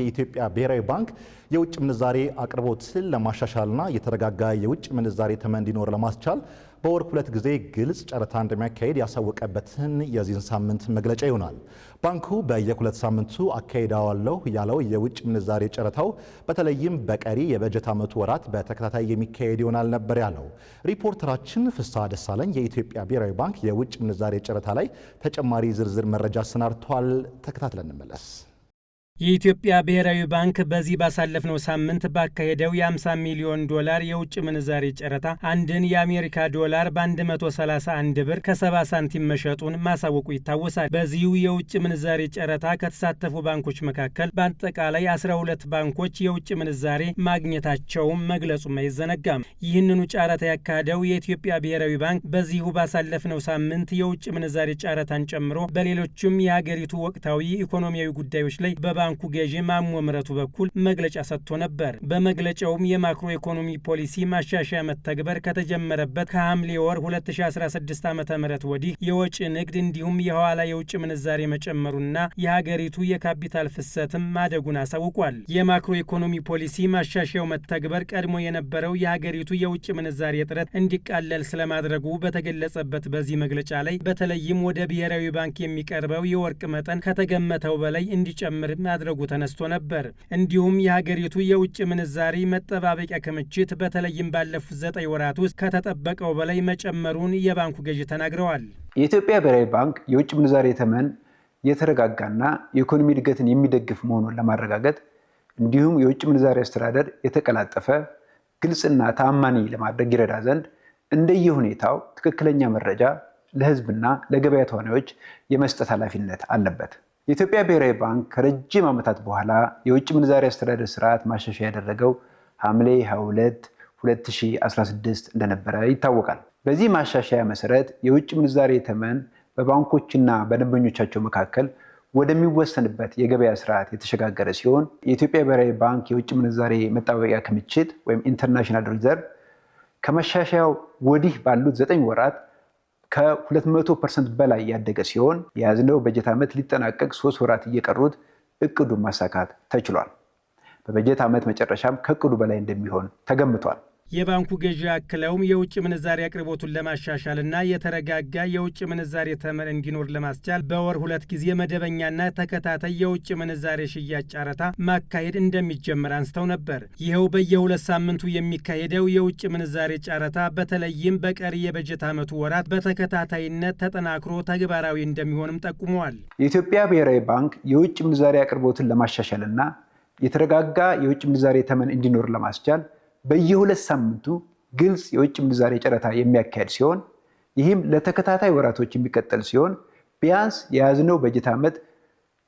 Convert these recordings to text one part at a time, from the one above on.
የኢትዮጵያ ብሔራዊ ባንክ የውጭ ምንዛሬ አቅርቦትን ለማሻሻልና የተረጋጋ የውጭ ምንዛሬ ተመን እንዲኖር ለማስቻል በወር 2 ጊዜ ግልጽ ጨረታ እንደሚያካሄድ ያሳወቀበትን የዚህን ሳምንት መግለጫ ይሆናል። ባንኩ በየ2 ሳምንቱ አካሄዳለሁ ያለው የውጭ ምንዛሬ ጨረታው በተለይም በቀሪ የበጀት ዓመቱ ወራት በተከታታይ የሚካሄድ ይሆናል ነበር ያለው። ሪፖርተራችን ፍስሐ ደሳለኝ የኢትዮጵያ ብሔራዊ ባንክ የውጭ ምንዛሬ ጨረታ ላይ ተጨማሪ ዝርዝር መረጃ አሰናድቷል። ተከታትለን እንመለስ። የኢትዮጵያ ብሔራዊ ባንክ በዚህ ባሳለፍነው ሳምንት ባካሄደው የ50 ሚሊዮን ዶላር የውጭ ምንዛሬ ጨረታ አንድን የአሜሪካ ዶላር በ131 ብር ከ70 ሳንቲም መሸጡን ማሳወቁ ይታወሳል። በዚሁ የውጭ ምንዛሬ ጨረታ ከተሳተፉ ባንኮች መካከል በአጠቃላይ 12 ባንኮች የውጭ ምንዛሬ ማግኘታቸውም መግለጹም አይዘነጋም። ይህንኑ ጨረታ ያካሄደው የኢትዮጵያ ብሔራዊ ባንክ በዚሁ ባሳለፍነው ሳምንት የውጭ ምንዛሬ ጨረታን ጨምሮ በሌሎችም የሀገሪቱ ወቅታዊ ኢኮኖሚያዊ ጉዳዮች ላይ ባንኩ ገዢ ማሞ ምህረቱ በኩል መግለጫ ሰጥቶ ነበር። በመግለጫውም የማክሮ ኢኮኖሚ ፖሊሲ ማሻሻያ መተግበር ከተጀመረበት ከሐምሌ ወር 2016 ዓ.ም ወዲህ የወጪ ንግድ እንዲሁም የሐዋላ የውጭ ምንዛሬ መጨመሩና የሀገሪቱ የካፒታል ፍሰትም ማደጉን አሳውቋል። የማክሮ ኢኮኖሚ ፖሊሲ ማሻሻያው መተግበር ቀድሞ የነበረው የሀገሪቱ የውጭ ምንዛሬ እጥረት እንዲቃለል ስለማድረጉ በተገለጸበት በዚህ መግለጫ ላይ በተለይም ወደ ብሔራዊ ባንክ የሚቀርበው የወርቅ መጠን ከተገመተው በላይ እንዲጨምር ማድረጉ ተነስቶ ነበር። እንዲሁም የሀገሪቱ የውጭ ምንዛሪ መጠባበቂያ ክምችት በተለይም ባለፉት 9 ወራት ውስጥ ከተጠበቀው በላይ መጨመሩን የባንኩ ገዢ ተናግረዋል። የኢትዮጵያ ብሔራዊ ባንክ የውጭ ምንዛሪ ተመን የተረጋጋና የኢኮኖሚ እድገትን የሚደግፍ መሆኑን ለማረጋገጥ እንዲሁም የውጭ ምንዛሪ አስተዳደር የተቀላጠፈ ግልጽና ታማኒ ለማድረግ ይረዳ ዘንድ እንደየሁኔታው ትክክለኛ መረጃ ለሕዝብና ለገበያ ተዋናዮች የመስጠት ኃላፊነት አለበት። የኢትዮጵያ ብሔራዊ ባንክ ከረጅም ዓመታት በኋላ የውጭ ምንዛሪ አስተዳደር ስርዓት ማሻሻያ ያደረገው ሐምሌ 22 2016 እንደነበረ ይታወቃል። በዚህ ማሻሻያ መሰረት የውጭ ምንዛሪ ተመን በባንኮችና በደንበኞቻቸው መካከል ወደሚወሰንበት የገበያ ስርዓት የተሸጋገረ ሲሆን የኢትዮጵያ ብሔራዊ ባንክ የውጭ ምንዛሪ መጠባበቂያ ክምችት ወይም ኢንተርናሽናል ሪዘርቭ ከማሻሻያው ወዲህ ባሉት 9 ወራት ከ200% በላይ ያደገ ሲሆን የያዝነው በጀት ዓመት ሊጠናቀቅ 3 ወራት እየቀሩት እቅዱን ማሳካት ተችሏል። በበጀት ዓመት መጨረሻም ከእቅዱ በላይ እንደሚሆን ተገምቷል። የባንኩ ገዢ አክለውም የውጭ ምንዛሪ አቅርቦቱን ለማሻሻልና የተረጋጋ የውጭ ምንዛሪ ተመን እንዲኖር ለማስቻል በወር 2 ጊዜ መደበኛና ተከታታይ የውጭ ምንዛሪ ሽያጭ ጨረታ ማካሄድ እንደሚጀምር አንስተው ነበር። ይኸው በየ2 ሳምንቱ የሚካሄደው የውጭ ምንዛሪ ጨረታ በተለይም በቀሪ የበጀት ዓመቱ ወራት በተከታታይነት ተጠናክሮ ተግባራዊ እንደሚሆንም ጠቁመዋል። የኢትዮጵያ ብሔራዊ ባንክ የውጭ ምንዛሪ አቅርቦትን ለማሻሻልና የተረጋጋ የውጭ ምንዛሪ ተመን እንዲኖር ለማስቻል በየ2 ሳምንቱ ግልጽ የውጭ ምንዛሬ ጨረታ የሚያካሄድ ሲሆን ይህም ለተከታታይ ወራቶች የሚቀጥል ሲሆን ቢያንስ የያዝነው በጀት ዓመት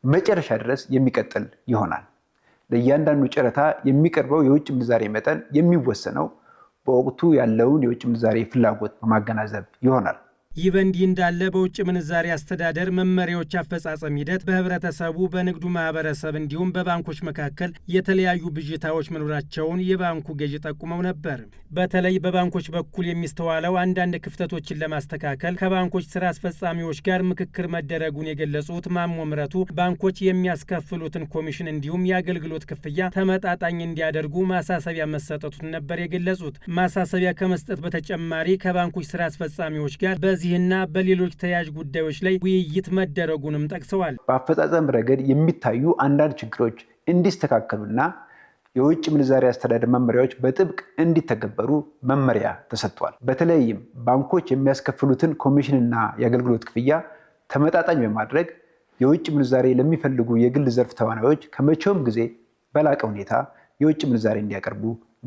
መጨረሻ ድረስ የሚቀጥል ይሆናል። ለእያንዳንዱ ጨረታ የሚቀርበው የውጭ ምንዛሬ መጠን የሚወሰነው በወቅቱ ያለውን የውጭ ምንዛሬ ፍላጎት በማገናዘብ ይሆናል። ይህ በእንዲህ እንዳለ በውጭ ምንዛሪ አስተዳደር መመሪያዎች አፈጻጸም ሂደት በህብረተሰቡ፣ በንግዱ ማህበረሰብ እንዲሁም በባንኮች መካከል የተለያዩ ብዥታዎች መኖራቸውን የባንኩ ገዢ ጠቁመው ነበር። በተለይ በባንኮች በኩል የሚስተዋለው አንዳንድ ክፍተቶችን ለማስተካከል ከባንኮች ስራ አስፈጻሚዎች ጋር ምክክር መደረጉን የገለጹት ማሞ ምህረቱ ባንኮች የሚያስከፍሉትን ኮሚሽን እንዲሁም የአገልግሎት ክፍያ ተመጣጣኝ እንዲያደርጉ ማሳሰቢያ መሰጠቱን ነበር የገለጹት። ማሳሰቢያ ከመስጠት በተጨማሪ ከባንኮች ስራ አስፈጻሚዎች ጋር በዚህና በሌሎች ተያያዥ ጉዳዮች ላይ ውይይት መደረጉንም ጠቅሰዋል። በአፈጻጸም ረገድ የሚታዩ አንዳንድ ችግሮች እንዲስተካከሉና የውጭ ምንዛሪ አስተዳደር መመሪያዎች በጥብቅ እንዲተገበሩ መመሪያ ተሰጥቷል። በተለይም ባንኮች የሚያስከፍሉትን ኮሚሽንና የአገልግሎት ክፍያ ተመጣጣኝ በማድረግ የውጭ ምንዛሬ ለሚፈልጉ የግል ዘርፍ ተዋናዮች ከመቼውም ጊዜ በላቀ ሁኔታ የውጭ ምንዛሬ እንዲያቀርቡ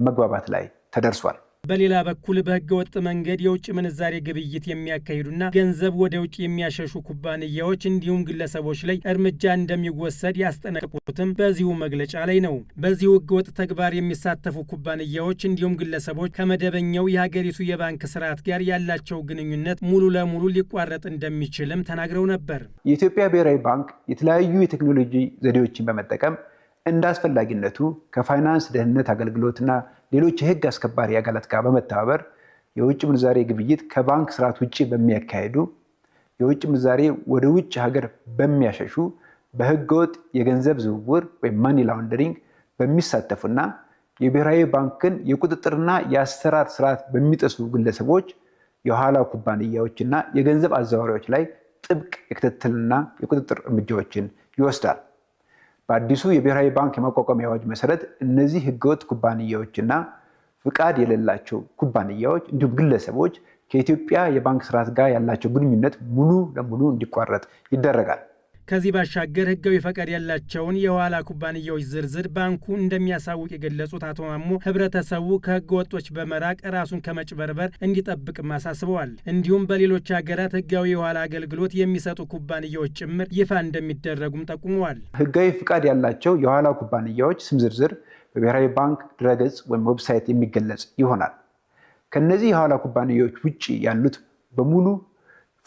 መግባባት ላይ ተደርሷል። በሌላ በኩል በህገ ወጥ መንገድ የውጭ ምንዛሬ ግብይት የሚያካሂዱና ገንዘብ ወደ ውጭ የሚያሸሹ ኩባንያዎች እንዲሁም ግለሰቦች ላይ እርምጃ እንደሚወሰድ ያስጠነቀቁትም በዚሁ መግለጫ ላይ ነው። በዚሁ ህገ ወጥ ተግባር የሚሳተፉ ኩባንያዎች እንዲሁም ግለሰቦች ከመደበኛው የሀገሪቱ የባንክ ስርዓት ጋር ያላቸው ግንኙነት ሙሉ ለሙሉ ሊቋረጥ እንደሚችልም ተናግረው ነበር። የኢትዮጵያ ብሔራዊ ባንክ የተለያዩ የቴክኖሎጂ ዘዴዎችን በመጠቀም እንደ አስፈላጊነቱ ከፋይናንስ ደህንነት አገልግሎትና ሌሎች የህግ አስከባሪ አካላት ጋር በመተባበር የውጭ ምንዛሬ ግብይት ከባንክ ስርዓት ውጭ በሚያካሄዱ የውጭ ምንዛሬ ወደ ውጭ ሀገር በሚያሸሹ በህገወጥ የገንዘብ ዝውውር ወይም ማኒ ላውንደሪንግ በሚሳተፉና የብሔራዊ ባንክን የቁጥጥርና የአሰራር ስርዓት በሚጥሱ ግለሰቦች፣ የኋላ ኩባንያዎችና የገንዘብ አዘዋዋሪዎች ላይ ጥብቅ የክትትልና የቁጥጥር እርምጃዎችን ይወስዳል። በአዲሱ የብሔራዊ ባንክ የማቋቋሚያ አዋጅ መሰረት እነዚህ ህገወጥ ኩባንያዎችና ፍቃድ የሌላቸው ኩባንያዎች እንዲሁም ግለሰቦች ከኢትዮጵያ የባንክ ስርዓት ጋር ያላቸው ግንኙነት ሙሉ ለሙሉ እንዲቋረጥ ይደረጋል። ከዚህ ባሻገር ህጋዊ ፈቃድ ያላቸውን የኋላ ኩባንያዎች ዝርዝር ባንኩ እንደሚያሳውቅ የገለጹት አቶ ማሞ ህብረተሰቡ ከህገ ወጦች በመራቅ ራሱን ከመጭበርበር እንዲጠብቅም አሳስበዋል። እንዲሁም በሌሎች ሀገራት ህጋዊ የኋላ አገልግሎት የሚሰጡ ኩባንያዎች ጭምር ይፋ እንደሚደረጉም ጠቁመዋል። ህጋዊ ፈቃድ ያላቸው የኋላ ኩባንያዎች ስም ዝርዝር በብሔራዊ ባንክ ድረገጽ ወይም ዌብሳይት የሚገለጽ ይሆናል። ከነዚህ የኋላ ኩባንያዎች ውጭ ያሉት በሙሉ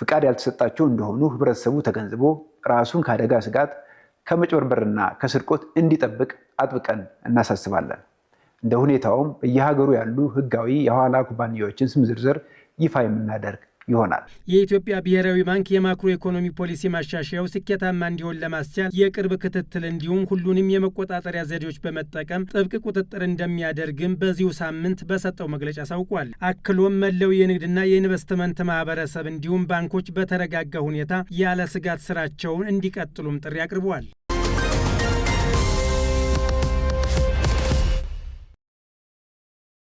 ፍቃድ ያልተሰጣቸው እንደሆኑ ህብረተሰቡ ተገንዝቦ ራሱን ከአደጋ ስጋት፣ ከመጭበርበርና ከስርቆት እንዲጠብቅ አጥብቀን እናሳስባለን። እንደ ሁኔታውም በየሀገሩ ያሉ ህጋዊ የኋላ ኩባንያዎችን ስም ዝርዝር ይፋ የምናደርግ ይሆናል። የኢትዮጵያ ብሔራዊ ባንክ የማክሮ ኢኮኖሚ ፖሊሲ ማሻሻያው ስኬታማ እንዲሆን ለማስቻል የቅርብ ክትትል እንዲሁም ሁሉንም የመቆጣጠሪያ ዘዴዎች በመጠቀም ጥብቅ ቁጥጥር እንደሚያደርግም በዚሁ ሳምንት በሰጠው መግለጫ አሳውቋል። አክሎም መላው የንግድና የኢንቨስትመንት ማህበረሰብ እንዲሁም ባንኮች በተረጋጋ ሁኔታ ያለ ስጋት ስራቸውን እንዲቀጥሉም ጥሪ አቅርበዋል።